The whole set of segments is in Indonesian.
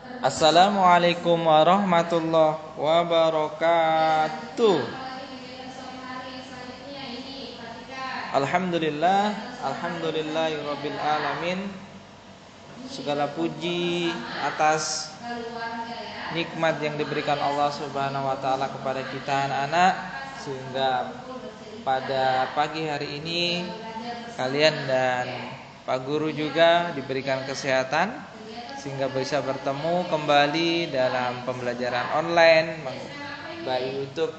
Assalamualaikum warahmatullahi wabarakatuh. Alhamdulillahirabbil alamin. Segala puji atas nikmat yang diberikan Allah Subhanahu wa taala kepada kita anak-anak, sehingga pada pagi hari ini kalian dan Pak Guru juga diberikan kesehatan sehingga bisa bertemu kembali dalam pembelajaran online by YouTube.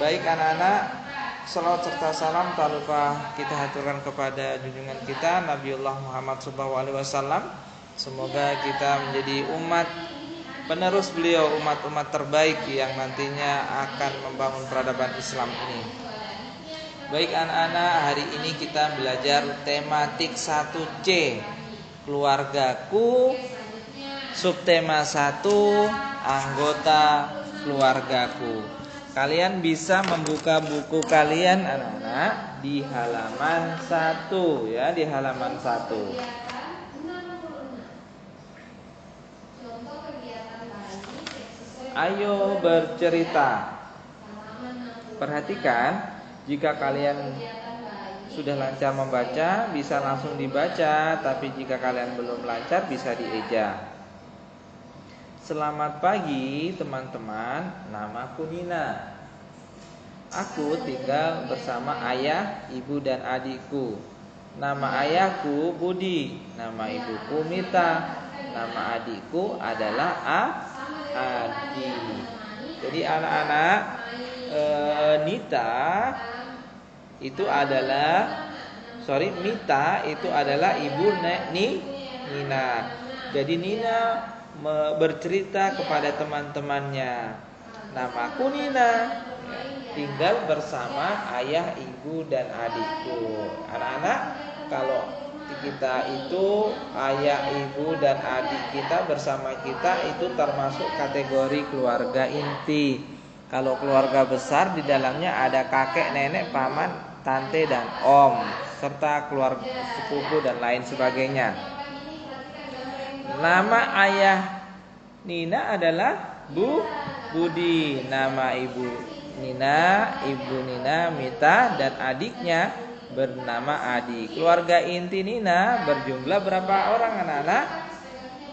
Baik anak-anak, salawat serta salam tak lupa kita haturkan kepada junjungan kita Nabiullah Muhammad SAW. Semoga kita menjadi umat penerus beliau, umat-umat terbaik yang nantinya akan membangun peradaban Islam ini. Baik anak-anak, hari ini kita belajar tematik 1C, keluargaku. Subtema 1, anggota keluargaku. Kalian bisa membuka buku kalian anak-anak di halaman 1 ya, di halaman 1. Ayo bercerita. Perhatikan, jika kalian sudah lancar membaca, bisa langsung dibaca. Tapi jika kalian belum lancar, bisa dieja. Selamat pagi teman-teman, namaku Nina. Aku tinggal bersama ayah, ibu dan adikku. Nama ayahku Budi, nama ibuku Mita, nama adikku adalah Adi. Jadi anak-anak, Mita itu adalah ibu Nina. Jadi Nina bercerita kepada teman-temannya, namaku Nina, tinggal bersama ayah, ibu dan adikku. Anak-anak, kalau kita itu ayah, ibu dan adik kita bersama kita, itu termasuk kategori keluarga inti. Kalau keluarga besar, di dalamnya ada kakek, nenek, paman, tante dan om, serta keluarga sepupu dan lain sebagainya. Nama ayah Nina adalah Budi. Nama ibu Nina, Mita dan adiknya bernama Adi. Keluarga inti Nina berjumlah berapa orang anak-anak?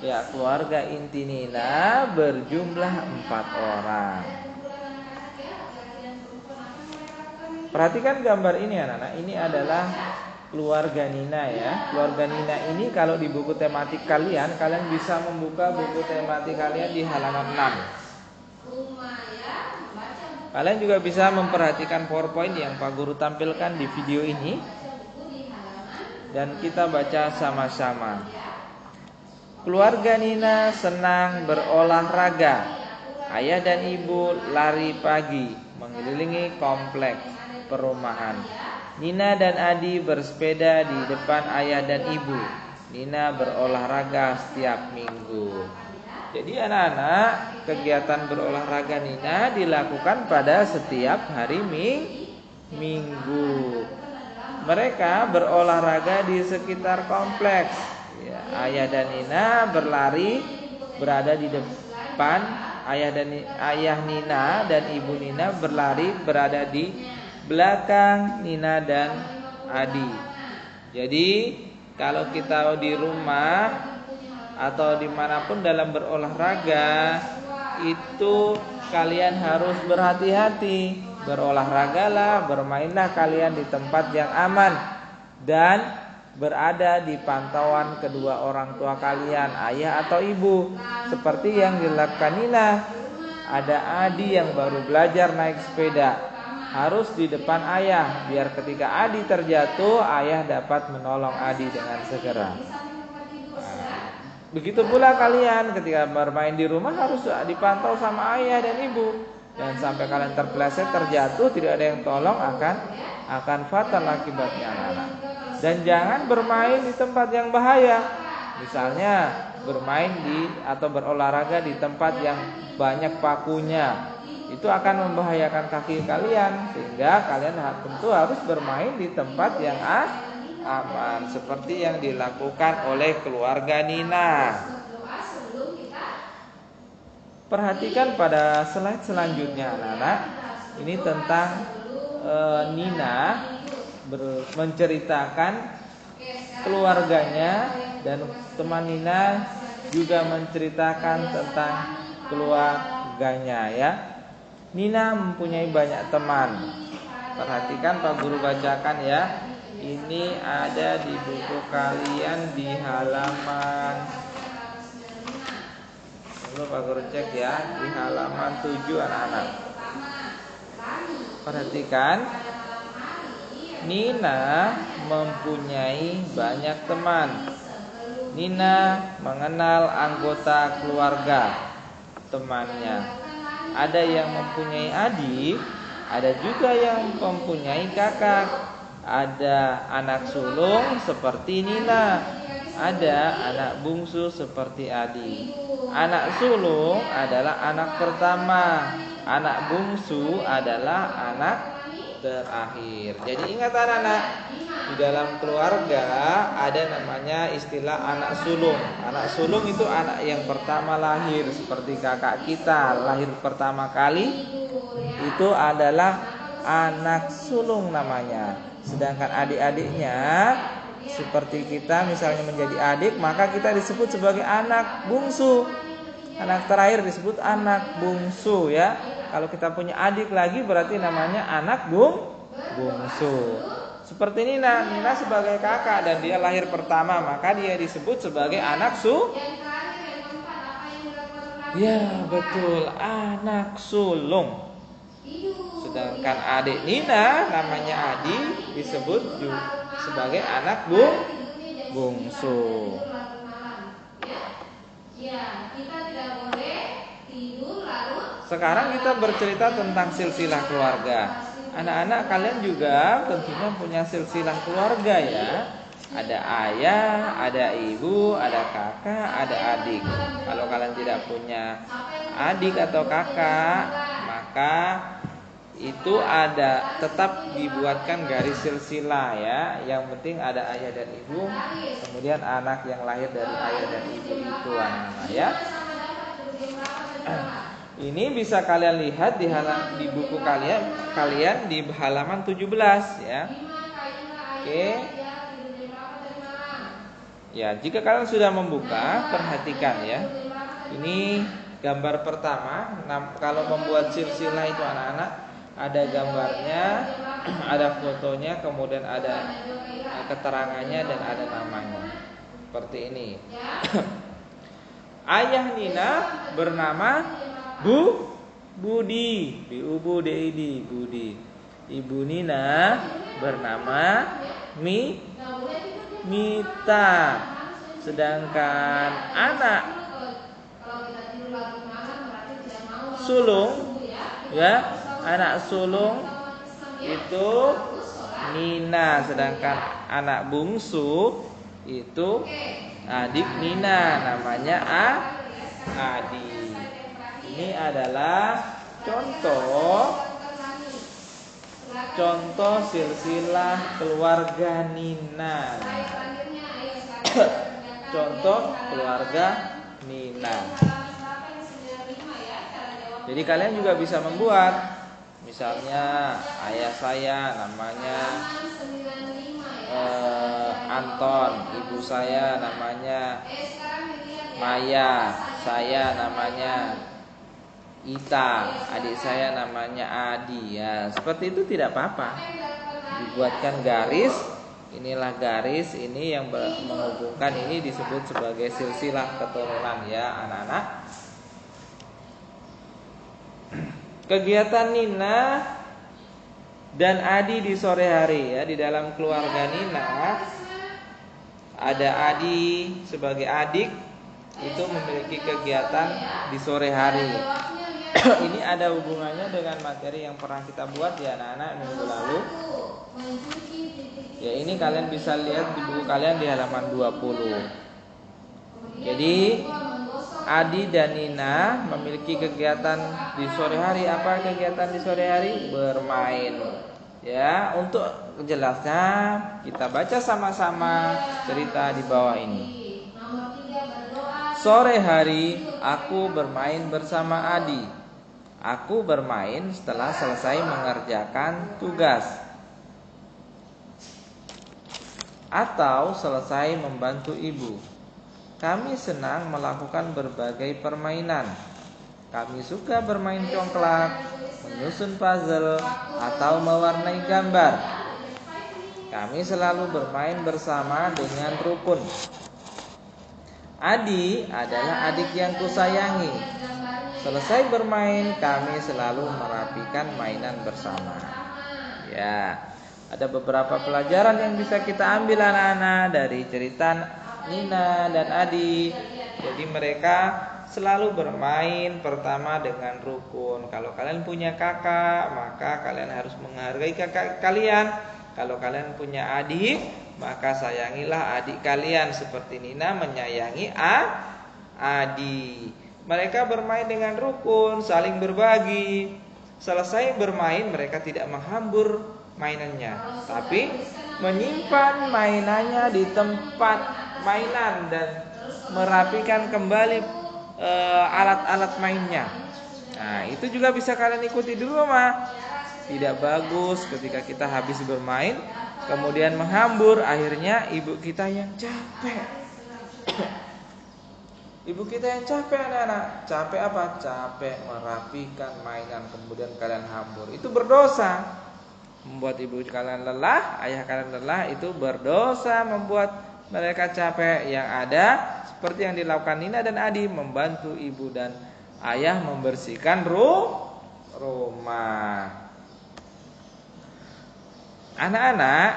Ya, keluarga inti Nina berjumlah 4 orang. Perhatikan gambar ini anak-anak. Ini adalah keluarga Nina ya. Keluarga Nina ini kalau di buku tematik kalian bisa membuka buku tematik kalian di halaman 6. Kalian juga bisa memperhatikan PowerPoint yang Pak Guru tampilkan di video ini, dan kita baca sama-sama. Keluarga Nina senang berolahraga. Ayah dan ibu lari pagi mengelilingi kompleks perumahan. Nina dan Adi bersepeda di depan ayah dan ibu. Nina berolahraga setiap minggu. Jadi anak-anak, kegiatan berolahraga Nina dilakukan pada setiap hari minggu. Mereka berolahraga di sekitar kompleks ya, ayah dan Nina berlari berada di depan ayah Nina dan ibu Nina berlari berada di belakang Nina dan Adi. Jadi kalau kita di rumah atau dimanapun dalam berolahraga, itu kalian harus berhati-hati. Berolahragalah, bermainlah kalian di tempat yang aman dan berada di pantauan kedua orang tua kalian, ayah atau ibu. Seperti yang dilakukan Nina. Ada Adi yang baru belajar naik sepeda, harus di depan ayah, biar ketika Adi terjatuh, ayah dapat menolong Adi dengan segera. Begitu pula kalian ketika bermain di rumah harus dipantau sama ayah dan ibu. Dan sampai kalian terpeleset, terjatuh, tidak ada yang tolong, akan fatal akibatnya anak-anak. Dan jangan bermain di tempat yang bahaya. Misalnya bermain atau berolahraga di tempat yang banyak pakunya. Itu akan membahayakan kaki kalian, sehingga kalian tentu harus bermain di tempat yang aman, seperti yang dilakukan oleh keluarga Nina. Perhatikan pada slide selanjutnya anak-anak. Ini tentang Nina menceritakan keluarganya, dan teman Nina juga menceritakan tentang keluarganya ya. Nina mempunyai banyak teman. Perhatikan Pak Guru bacakan ya. Ini ada di buku kalian di halaman, dulu Pak Guru cek ya, di halaman 7 anak-anak. Perhatikan, Nina mempunyai banyak teman. Nina mengenal anggota keluarga temannya. Ada yang mempunyai adik, ada juga yang mempunyai kakak. Ada anak sulung seperti Nina, ada anak bungsu seperti Adi. Anak sulung adalah anak pertama, anak bungsu adalah anak terakhir. Jadi ingat anak-anak, di dalam keluarga ada namanya istilah anak sulung. Anak sulung itu anak yang pertama lahir, seperti kakak kita lahir pertama kali, itu adalah anak sulung namanya. Sedangkan adik-adiknya seperti kita misalnya menjadi adik, maka kita disebut sebagai anak bungsu. Anak terakhir disebut anak bungsu ya. Kalau kita punya adik lagi berarti namanya anak bungsu. Seperti Nina sebagai kakak dan dia lahir pertama, maka dia disebut sebagai anak ya betul, anak sulung. Sedangkan adik Nina namanya Adi disebut sebagai anak bungsu. Sekarang kita bercerita tentang silsilah keluarga. Anak-anak kalian juga tentunya punya silsilah keluarga ya. Ada ayah, ada ibu, ada kakak, ada adik. Kalau kalian tidak punya adik atau kakak, maka itu ada tetap dibuatkan garis silsilah ya. Yang penting ada ayah dan ibu, kemudian anak yang lahir dari ayah dan ibu itu anak-anak ya. Ini bisa kalian lihat di buku kalian di halaman 17 ya. Oke. Ya, jika kalian sudah membuka, perhatikan ya. Ini gambar pertama. Kalau membuat silsilah itu anak-anak, ada gambarnya, ada fotonya, kemudian ada keterangannya dan ada namanya. Seperti ini. Ayah Nina bernama Budi. Budi. Ibu Nina bernama Mita. Sedangkan anak sulung ya, anak sulung itu Nina. Sedangkan anak bungsu itu adik Nina, namanya Adi. Ini adalah contoh silsilah keluarga Nina. Contoh keluarga Nina. Jadi kalian juga bisa membuat, misalnya ayah saya namanya Anton, ibu saya namanya Maya, saya namanya Ita, adik saya namanya Adi ya. Seperti itu tidak apa-apa. Dibuatkan garis, inilah garis ini yang menghubungkan, ini disebut sebagai silsilah keturunan ya anak-anak. Kegiatan Nina dan Adi di sore hari ya. Di dalam keluarga Nina ada Adi sebagai adik, itu memiliki kegiatan di sore hari. Ini ada hubungannya dengan materi yang pernah kita buat ya anak-anak minggu lalu. Ya, ini kalian bisa lihat di buku kalian di halaman 20. Jadi Adi dan Nina memiliki kegiatan di sore hari. Apa kegiatan di sore hari? Bermain. Ya, untuk jelasnya kita baca sama-sama cerita di bawah ini. Sore hari aku bermain bersama Adi. Aku bermain setelah selesai mengerjakan tugas atau selesai membantu ibu. Kami senang melakukan berbagai permainan. Kami suka bermain congklak, menyusun puzzle, atau mewarnai gambar. Kami selalu bermain bersama dengan rukun. Adi adalah adik yang kusayangi. Selesai bermain, kami selalu merapikan mainan bersama. Ya, ada beberapa pelajaran yang bisa kita ambil anak-anak dari cerita Nina dan Adi. Jadi mereka selalu bermain pertama dengan rukun. Kalau kalian punya kakak, maka kalian harus menghargai kakak kalian. Kalau kalian punya adik, maka sayangilah adik kalian seperti Nina menyayangi Adi. Mereka bermain dengan rukun, saling berbagi. Selesai bermain, mereka tidak menghambur mainannya, tapi menyimpan mainannya di tempat mainan dan merapikan kembali alat-alat mainnya. Nah, itu juga bisa kalian ikuti di rumah. Tidak bagus ketika kita habis bermain kemudian menghambur, akhirnya ibu kita yang capek. Ibu kita yang capek anak-anak. Capek apa? Capek merapikan mainan kemudian kalian hambur. Itu berdosa. Membuat ibu kalian lelah, ayah kalian lelah, itu berdosa, membuat mereka capek. Yang ada seperti yang dilakukan Nina dan Adi, membantu ibu dan ayah membersihkan rumah. Anak-anak,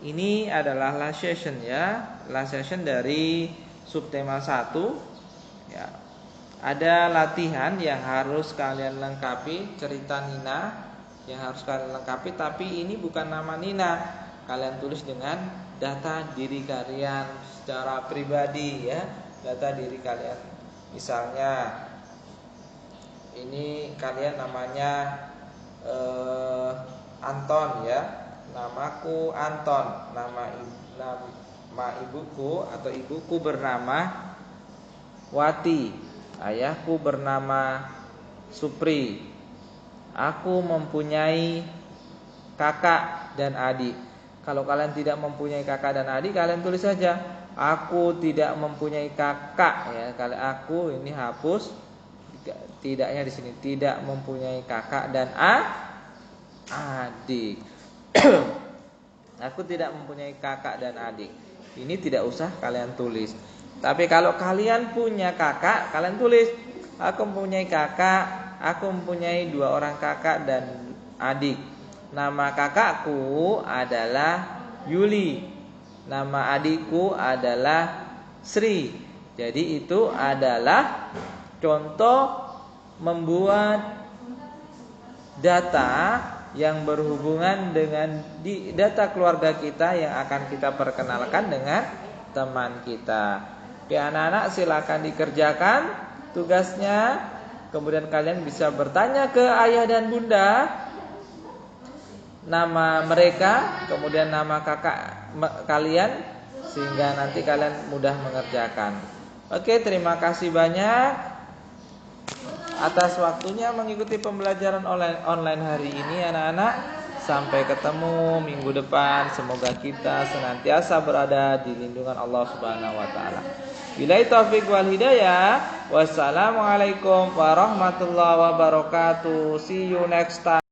ini adalah last session ya, last session dari subtema 1 ya. Ada latihan yang harus kalian lengkapi, cerita Nina yang harus kalian lengkapi, tapi ini bukan nama Nina. Kalian tulis dengan data diri kalian secara pribadi ya, data diri kalian. Misalnya ini kalian namanya Anton ya. Namaku Anton, nama ibuku atau ibuku bernama Wati, ayahku bernama Supri. Aku mempunyai kakak dan adik. Kalau kalian tidak mempunyai kakak dan adik, kalian tulis saja aku tidak mempunyai kakak ya. Kalau aku ini hapus tidaknya di sini, tidak mempunyai kakak dan adik. Aku tidak mempunyai kakak dan adik. Ini tidak usah kalian tulis. Tapi kalau kalian punya kakak, kalian tulis aku mempunyai kakak, aku mempunyai 2 orang kakak dan adik. Nama kakakku adalah Yuli. Nama adikku adalah Sri. Jadi itu adalah contoh membuat data yang berhubungan dengan data keluarga kita yang akan kita perkenalkan dengan teman kita. Oke anak-anak, silakan dikerjakan tugasnya. Kemudian kalian bisa bertanya ke ayah dan bunda nama mereka, kemudian nama kakak kalian, sehingga nanti kalian mudah mengerjakan. Oke, terima kasih banyak atas waktunya mengikuti pembelajaran online hari ini anak-anak. Sampai ketemu minggu depan. Semoga kita senantiasa berada di lindungan Allah Subhanahu wa taala. Billahi taufik wal hidayah. Wassalamualaikum warahmatullahi wabarakatuh. See you next time.